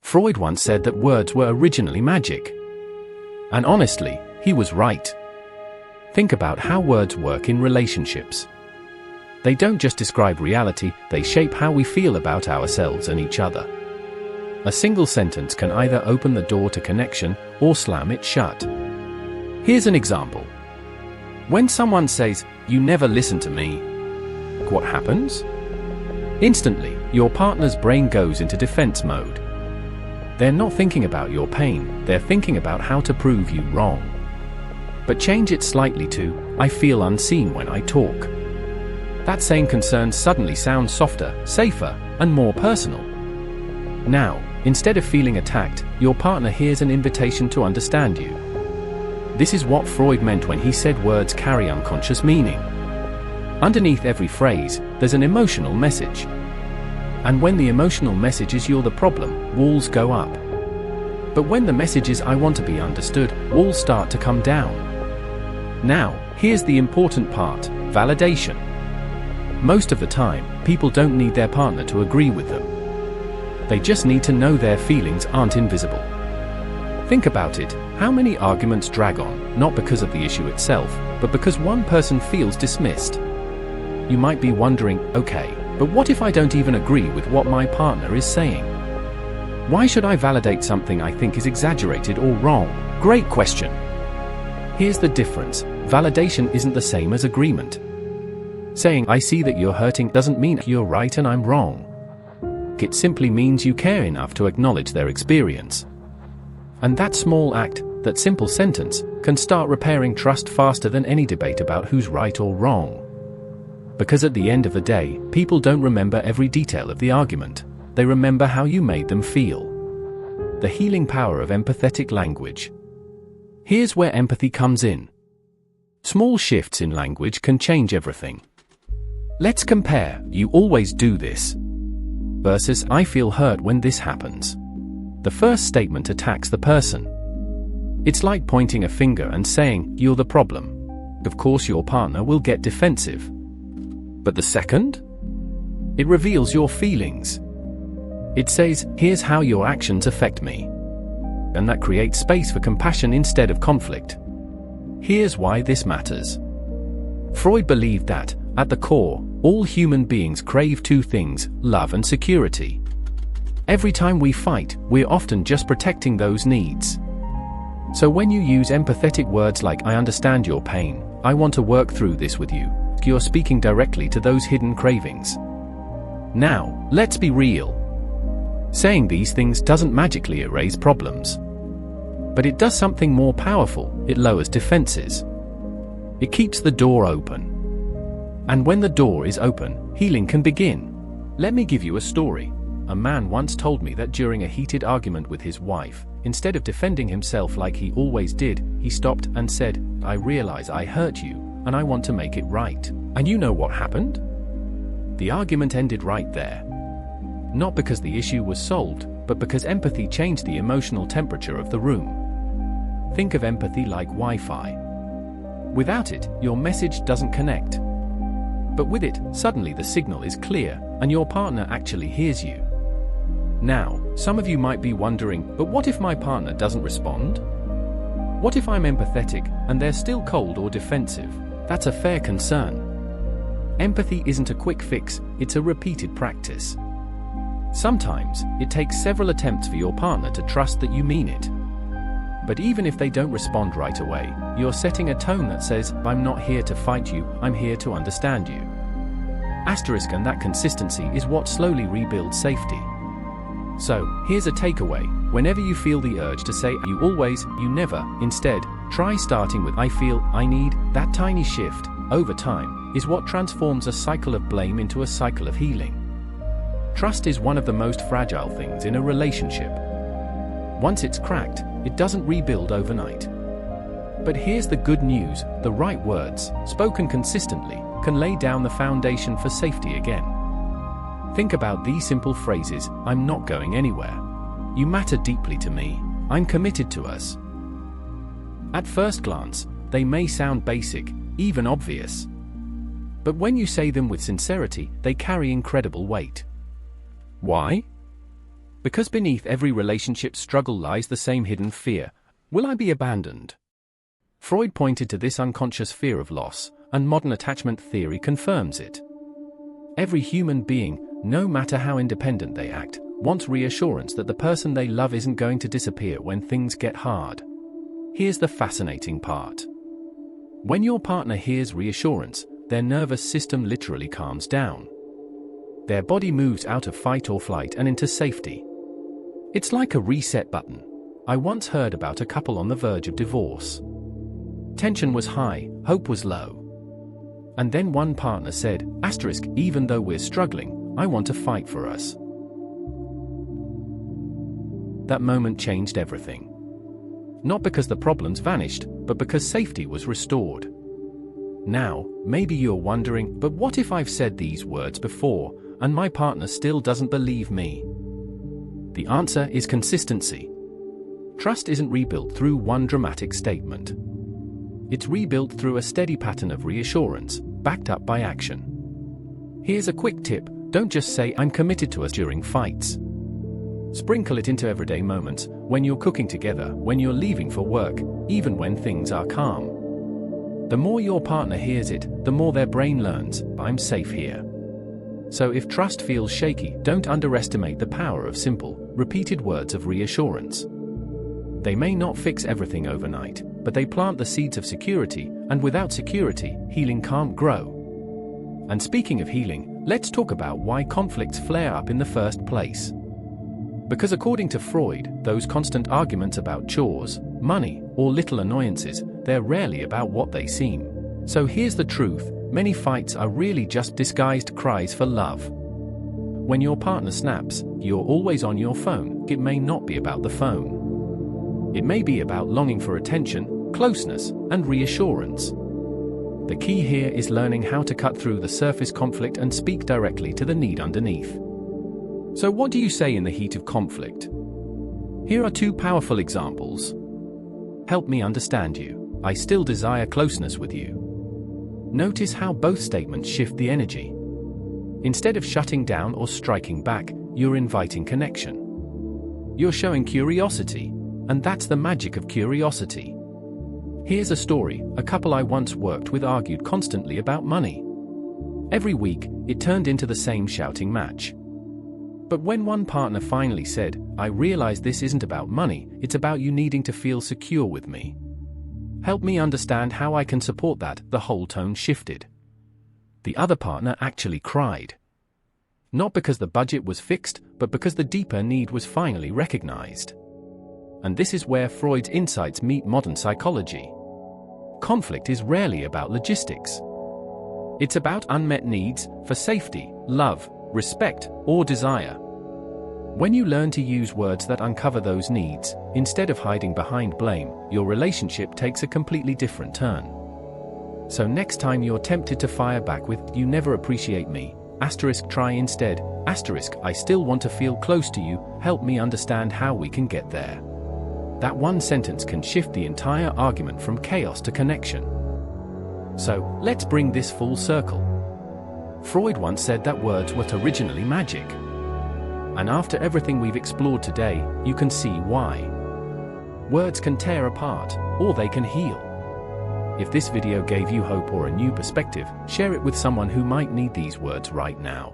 Freud once said that words were originally magic. And honestly, he was right. Think about how words work in relationships. They don't just describe reality, they shape how we feel about ourselves and each other. A single sentence can either open the door to connection or slam it shut. Here's an example. When someone says, "You never listen to me," what happens? Instantly, your partner's brain goes into defense mode. They're not thinking about your pain, they're thinking about how to prove you wrong. But change it slightly to, "I feel unseen when I talk." That same concern suddenly sounds softer, safer, and more personal. Now, instead of feeling attacked, your partner hears an invitation to understand you. This is what Freud meant when he said words carry unconscious meaning. Underneath every phrase, there's an emotional message. And when the emotional message is "you're the problem," walls go up. But when the message is "I want to be understood," walls start to come down. Now, here's the important part: validation. Most of the time, people don't need their partner to agree with them. They just need to know their feelings aren't invisible. Think about it, how many arguments drag on, not because of the issue itself, but because one person feels dismissed? You might be wondering, okay, but what if I don't even agree with what my partner is saying? Why should I validate something I think is exaggerated or wrong? Great question. Here's the difference: validation isn't the same as agreement. Saying, "I see that you're hurting," doesn't mean you're right and I'm wrong. It simply means you care enough to acknowledge their experience. And that small act, that simple sentence, can start repairing trust faster than any debate about who's right or wrong. Because at the end of the day, people don't remember every detail of the argument. They remember how you made them feel. The healing power of empathetic language. Here's where empathy comes in. Small shifts in language can change everything. Let's compare "you always do this" versus "I feel hurt when this happens." The first statement attacks the person. It's like pointing a finger and saying, "You're the problem." Of course your partner will get defensive. But the second? It reveals your feelings. It says, "Here's how your actions affect me." And that creates space for compassion instead of conflict. Here's why this matters. Freud believed that, at the core, all human beings crave two things: love and security. Every time we fight, we're often just protecting those needs. So when you use empathetic words like "I understand your pain," "I want to work through this with you," you're speaking directly to those hidden cravings. Now, let's be real. Saying these things doesn't magically erase problems. But it does something more powerful: it lowers defenses. It keeps the door open. And when the door is open, healing can begin. Let me give you a story. A man once told me that during a heated argument with his wife, instead of defending himself like he always did, he stopped and said, "I realize I hurt you, and I want to make it right." And you know what happened? The argument ended right there. Not because the issue was solved, but because empathy changed the emotional temperature of the room. Think of empathy like Wi-Fi. Without it, your message doesn't connect. But with it, suddenly the signal is clear, and your partner actually hears you. Now, some of you might be wondering, but what if my partner doesn't respond? What if I'm empathetic, and they're still cold or defensive? That's a fair concern. Empathy isn't a quick fix, it's a repeated practice. Sometimes, it takes several attempts for your partner to trust that you mean it. But even if they don't respond right away, you're setting a tone that says, "I'm not here to fight you, I'm here to understand you." Asterisk, and that consistency is what slowly rebuilds safety. So, here's a takeaway: whenever you feel the urge to say "you always," "you never," instead, try starting with "I feel," "I need." That tiny shift, over time, is what transforms a cycle of blame into a cycle of healing. Trust is one of the most fragile things in a relationship. Once it's cracked, it doesn't rebuild overnight. But here's the good news: the right words, spoken consistently, can lay down the foundation for safety again. Think about these simple phrases: "I'm not going anywhere," "You matter deeply to me," "I'm committed to us." At first glance, they may sound basic, even obvious. But when you say them with sincerity, they carry incredible weight. Why? Because beneath every relationship struggle lies the same hidden fear: will I be abandoned? Freud pointed to this unconscious fear of loss, and modern attachment theory confirms it. Every human being, no matter how independent they act, wants reassurance that the person they love isn't going to disappear when things get hard. Here's the fascinating part. When your partner hears reassurance, their nervous system literally calms down. Their body moves out of fight or flight and into safety. It's like a reset button. I once heard about a couple on the verge of divorce. Tension was high, hope was low. And then one partner said, "Even though we're struggling, I want to fight for us." That moment changed everything. Not because the problems vanished, but because safety was restored. Now, maybe you're wondering, but what if I've said these words before, and my partner still doesn't believe me? The answer is consistency. Trust isn't rebuilt through one dramatic statement. It's rebuilt through a steady pattern of reassurance, backed up by action. Here's a quick tip: don't just say "I'm committed to us" during fights. Sprinkle it into everyday moments, when you're cooking together, when you're leaving for work, even when things are calm. The more your partner hears it, the more their brain learns, "I'm safe here." So if trust feels shaky, don't underestimate the power of simple, repeated words of reassurance. They may not fix everything overnight, but they plant the seeds of security, and without security, healing can't grow. And speaking of healing, let's talk about why conflicts flare up in the first place. Because according to Freud, those constant arguments about chores, money, or little annoyances, they're rarely about what they seem. So here's the truth: many fights are really just disguised cries for love. When your partner snaps, "You're always on your phone," it may not be about the phone. It may be about longing for attention, closeness, and reassurance. The key here is learning how to cut through the surface conflict and speak directly to the need underneath. So what do you say in the heat of conflict? Here are two powerful examples. "Help me understand you. I still desire closeness with you." Notice how both statements shift the energy. Instead of shutting down or striking back, you're inviting connection. You're showing curiosity, and that's the magic of curiosity. Here's a story: a couple I once worked with argued constantly about money. Every week, it turned into the same shouting match. But when one partner finally said, "I realize this isn't about money, it's about you needing to feel secure with me. Help me understand how I can support that," the whole tone shifted. The other partner actually cried. Not because the budget was fixed, but because the deeper need was finally recognized. And this is where Freud's insights meet modern psychology. Conflict is rarely about logistics. It's about unmet needs for safety, love, respect, or desire. When you learn to use words that uncover those needs, instead of hiding behind blame, your relationship takes a completely different turn. So next time you're tempted to fire back with "You never appreciate me," try instead, "I still want to feel close to you, help me understand how we can get there." That one sentence can shift the entire argument from chaos to connection. So, let's bring this full circle. Freud once said that words were originally magic. And after everything we've explored today, you can see why. Words can tear apart, or they can heal. If this video gave you hope or a new perspective, share it with someone who might need these words right now.